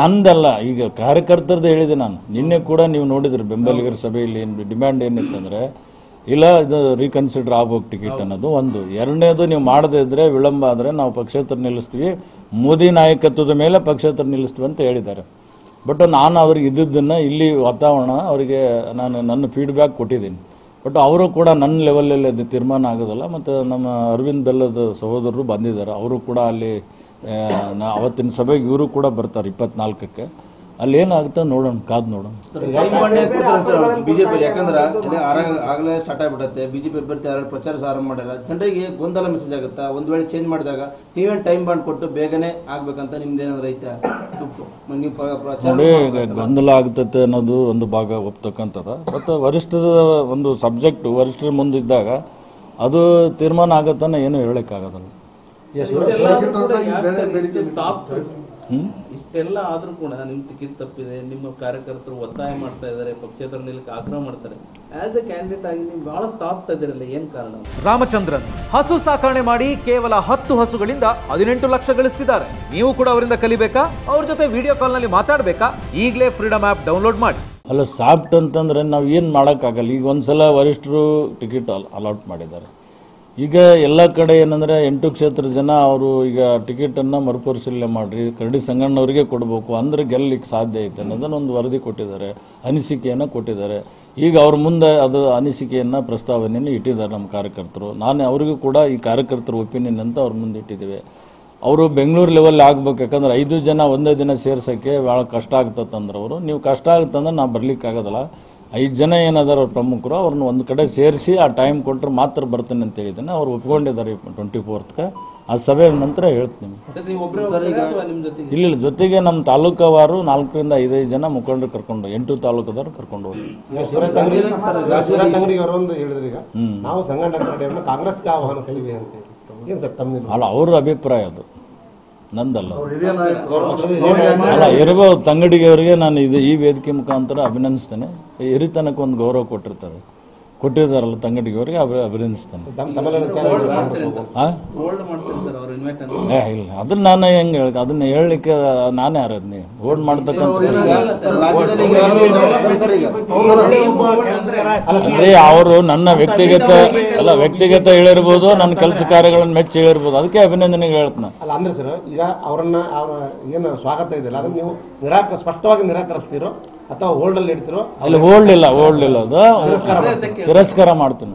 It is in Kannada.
ನಂದಲ್ಲ, ಈಗ ಕಾರ್ಯಕರ್ತರದ್ದು ಹೇಳಿದೆ ನಾನು. ನಿನ್ನೆ ಕೂಡ ನೀವು ನೋಡಿದ್ರಿ ಬೆಂಬಲಿಗರ ಸಭೆಯಲ್ಲಿ ಡಿಮ್ಯಾಂಡ್ ಏನಿತ್ತಂದ್ರೆ, ಇಲ್ಲ ಇದು ರೀಕನ್ಸಿಡರ್ ಆಗ್ಬೇಕು ಟಿಕೆಟ್ ಅನ್ನೋದು ಒಂದು. ಎರಡನೇದು, ನೀವು ಮಾಡದೇ ಇದ್ರೆ ವಿಳಂಬ ಆದರೆ ನಾವು ಪಕ್ಷೇತರ ನಿಲ್ಲಿಸ್ತೀವಿ, ಮೋದಿ ನಾಯಕತ್ವದ ಮೇಲೆ ಪಕ್ಷೇತರ ನಿಲ್ಲಿಸ್ತೀವಿ ಅಂತ ಹೇಳಿದ್ದಾರೆ. ಬಟ್ ನಾನು ಅವ್ರಿಗೆ ಇದ್ದದ್ದನ್ನು ಇಲ್ಲಿ ವಾತಾವರಣ ಅವರಿಗೆ ನಾನು ನನ್ನ ಫೀಡ್ಬ್ಯಾಕ್ ಕೊಟ್ಟಿದ್ದೀನಿ. ಬಟ್ ಅವರು ಕೂಡ ನನ್ನ ಲೆವೆಲಲ್ಲಿ ಅದು ತೀರ್ಮಾನ ಆಗೋದಲ್ಲ. ಮತ್ತು ನಮ್ಮ ಅರವಿಂದ್ ಬೆಲ್ಲದ ಸಹೋದರರು ಬಂದಿದ್ದಾರೆ, ಅವರು ಕೂಡ ಅಲ್ಲಿ ಅವತ್ತಿನ ಸಭೆಗೆ ಇವರು ಕೂಡ ಬರ್ತಾರೆ 24ಕ್ಕೆ. ಅಲ್ಲಿ ಏನಾಗುತ್ತೆ ನೋಡೋಣ, ಕಾದು ನೋಡೋಣ. ಬಿಜೆಪಿ ಯಾಕಂದ್ರೆ ಆಗಲೇ ಸ್ಟಾರ್ಟ್ ಆಗ್ಬಿಡುತ್ತೆ, ಬಿಜೆಪಿ ಅಭ್ಯರ್ಥಿ ಪ್ರಚಾರ ಆರಂಭ ಮಾಡ್ಯಾರ, ಜನರಿಗೆ ಗೊಂದಲ ಮೆಸೇಜ್ ಆಗುತ್ತಾ. ಒಂದ್ ವೇಳೆ ಚೇಂಜ್ ಮಾಡಿದಾಗ ನೀವೇನು ಟೈಮ್ ಬಾಂಡ್ ಕೊಟ್ಟು ಬೇಗನೆ ಆಗ್ಬೇಕಂತ ನಿಮ್ದೇನಾದ್ರು ಐತೆ? ನೋಡಿ, ಗೊಂದಲ ಆಗ್ತೈತೆ ಅನ್ನೋದು ಒಂದು ಭಾಗ ಒಪ್ತಕ್ಕಂಥದ್ದು. ಮತ್ತು ವರಿಷ್ಠದ ಒಂದು ಸಬ್ಜೆಕ್ಟ್ ವರಿಷ್ಠರ ಮುಂದಿದ್ದಾಗ ಅದು ತೀರ್ಮಾನ ಆಗತ್ತನ್ನ ಏನು ಹೇಳಕ್ಕಾಗೋದಲ್ಲ. ಇಷ್ಟೆಲ್ಲ ಆದ್ರೂ ಕೂಡ ನಿಮ್ ಟಿಕೆಟ್ ತಪ್ಪಿದೆ, ನಿಮ್ಮ ಕಾರ್ಯಕರ್ತರು ಒತ್ತಾಯ ಮಾಡ್ತಾ ಇದ್ದಾರೆ, ಪಕ್ಷೇತರ ನಿಲ್ಲಕ್ಕೆ ಆಗ್ರಹ ಮಾಡ್ತಾರೆ. ಆಸ್ ಎ ಕ್ಯಾಂಡಿಡೇಟ್ ಆಗಿ ನೀವು ಬಹಳ ಸಾಫ್ಟ್ ಇದ್ದೀರಲ್ಲ, ಏನ್ ಕಾರಣ? ರಾಮಚಂದ್ರನ್ ಹಸು ಸಾಕಣೆ ಮಾಡಿ ಕೇವಲ 10 ಹಸುಗಳಿಂದ 18 ಲಕ್ಷ ಗಳಿಸ್ತಿದ್ದಾರೆ. ನೀವು ಕೂಡ ಅವರಿಂದ ಕಲಿಬೇಕಾ? ಅವ್ರ ಜೊತೆ ವಿಡಿಯೋ ಕಾಲ್ ನಲ್ಲಿ ಮಾತಾಡಬೇಕಾ? ಈಗಲೇ ಫ್ರೀಡಮ್ ಆಪ್ ಡೌನ್ಲೋಡ್ ಮಾಡಿ. ಅಲ್ಲ, ಸಾಫ್ಟ್ ಅಂತಂದ್ರೆ ನಾವು ಏನು ಮಾಡೋಕ್ಕಾಗಲ್ಲ. ಈಗ ಒಂದ್ಸಲ ವರಿಷ್ಠರು ಟಿಕೆಟ್ ಅಲಾಟ್ ಮಾಡಿದ್ದಾರೆ. ಈಗ ಎಲ್ಲ ಕಡೆ ಏನಂದರೆ 8 ಕ್ಷೇತ್ರ ಜನ ಅವರು ಈಗ ಟಿಕೆಟನ್ನು ಮರುಪರಿಶೀಲನೆ ಮಾಡಿರಿ, ಕರಡಿ ಸಂಗಣ್ಣವರಿಗೆ ಕೊಡಬೇಕು ಅಂದರೆ ಗೆಲ್ಲಲಿಕ್ಕೆ ಸಾಧ್ಯ ಐತೆ ಅನ್ನೋದನ್ನು ಒಂದು ವರದಿ ಕೊಟ್ಟಿದ್ದಾರೆ, ಅನಿಸಿಕೆಯನ್ನು ಕೊಟ್ಟಿದ್ದಾರೆ. ಈಗ ಅವ್ರ ಮುಂದೆ ಅದು ಅನಿಸಿಕೆಯನ್ನು ಪ್ರಸ್ತಾವನೆಯನ್ನು ಇಟ್ಟಿದ್ದಾರೆ ನಮ್ಮ ಕಾರ್ಯಕರ್ತರು. ನಾನು ಅವರಿಗೂ ಕೂಡ ಈ ಕಾರ್ಯಕರ್ತರ ಒಪಿನಿಯನ್ ಅಂತ ಅವ್ರ ಮುಂದೆ ಇಟ್ಟಿದ್ದೇವೆ. ಅವರು ಬೆಂಗಳೂರು ಲೆವೆಲ್ ಆಗ್ಬೇಕು, ಯಾಕಂದ್ರೆ 5 ಜನ ಒಂದೇ ದಿನ ಸೇರ್ಸೋಕ್ಕೆ ಭಾಳ ಕಷ್ಟ ಆಗ್ತದಂದ್ರೆ ಅವರು, ನೀವು ಕಷ್ಟ ಆಗುತ್ತಂದ್ರೆ ನಾವು ಬರ್ಲಿಕ್ಕಾಗೋದಲ್ಲ. 5 ಜನ ಏನಾದಾರ ಅವ್ರ ಪ್ರಮುಖರು, ಅವ್ರನ್ನ ಒಂದು ಕಡೆ ಸೇರಿಸಿ ಆ ಟೈಮ್ ಕೊಟ್ಟರೆ ಮಾತ್ರ ಬರ್ತಾನೆ ಅಂತ ಹೇಳಿದ್ದೇನೆ. ಅವ್ರು ಒಪ್ಕೊಂಡಿದ್ದಾರೆ 24ಕ್ಕೆ. ಆ ಸಭೆ ನಂತರ ಹೇಳ್ತೀನಿ. ಇಲ್ಲ, ಜೊತೆಗೆ ನಮ್ಮ ತಾಲೂಕವಾರು 4 ರಿಂದ 5 ಜನ ಮುಖಂಡರು ಕರ್ಕೊಂಡು 8 ತಾಲೂಕದವ್ರು ಕರ್ಕೊಂಡು ಹೋಗಿ. ಅಲ್ಲ, ಅವ್ರ ಅಭಿಪ್ರಾಯ ಅದು, ನಂದಲ್ಲ. ಅಲ್ಲ, ಇರಬಹುದು ತಂಗಡಿಗೆ ಅವರಿಗೆ ನಾನು ಈ ವೇದಿಕೆ ಮುಖಾಂತರ ಅಭಿನಂದಿಸ್ತೇನೆ. ಹಿರಿತನಕ್ಕೆ ಒಂದು ಗೌರವ ಕೊಟ್ಟಿದ್ದಾರಲ್ಲ ತಂಗಡಿಗೆ ಅವರಿಗೆ ಅಭಿನಂದಿಸ್ತೇನೆ. ಇಲ್ಲ, ಅದನ್ನ ನಾನು ಹೆಂಗೆ ಹೇಳ, ಅದನ್ನ ಹೇಳಲಿಕ್ಕೆ ನಾನೇ ಯಾರದ್ ನೀವು ಹೋಲ್ಡ್ ಮಾಡ್ತಕ್ಕಂಥ ಅಂದ್ರೆ ಅವರು ನನ್ನ ವ್ಯಕ್ತಿಗತ ಹೇಳಿರ್ಬೋದು, ನನ್ನ ಕೆಲಸ ಕಾರ್ಯಗಳನ್ನು ಮೆಚ್ಚಿ ಹೇಳಿರ್ಬೋದು, ಅದಕ್ಕೆ ಅಭಿನಂದನೆ ಹೇಳ್ತಾನೆ. ಅಲ್ಲ ಅಂದ್ರೆ ಸರ್, ಈಗ ಅವರನ್ನ ಏನು ಸ್ವಾಗತ ಇದೆಯಲ್ಲ ಅದನ್ನ ನೀವು ಸ್ಪಷ್ಟವಾಗಿ ನಿರಾಕರಿಸ್ತೀರೋ ಅಥವಾ ಹೋಲ್ಡ್ ಅಲ್ಲಿ ಇಡ್ತಿರೋ? ಅಲ್ಲಿ ಹೋಲ್ಡ್ ಇಲ್ಲ, ಅದು ತಿರಸ್ಕಾರ ಮಾಡ್ತೀನಿ.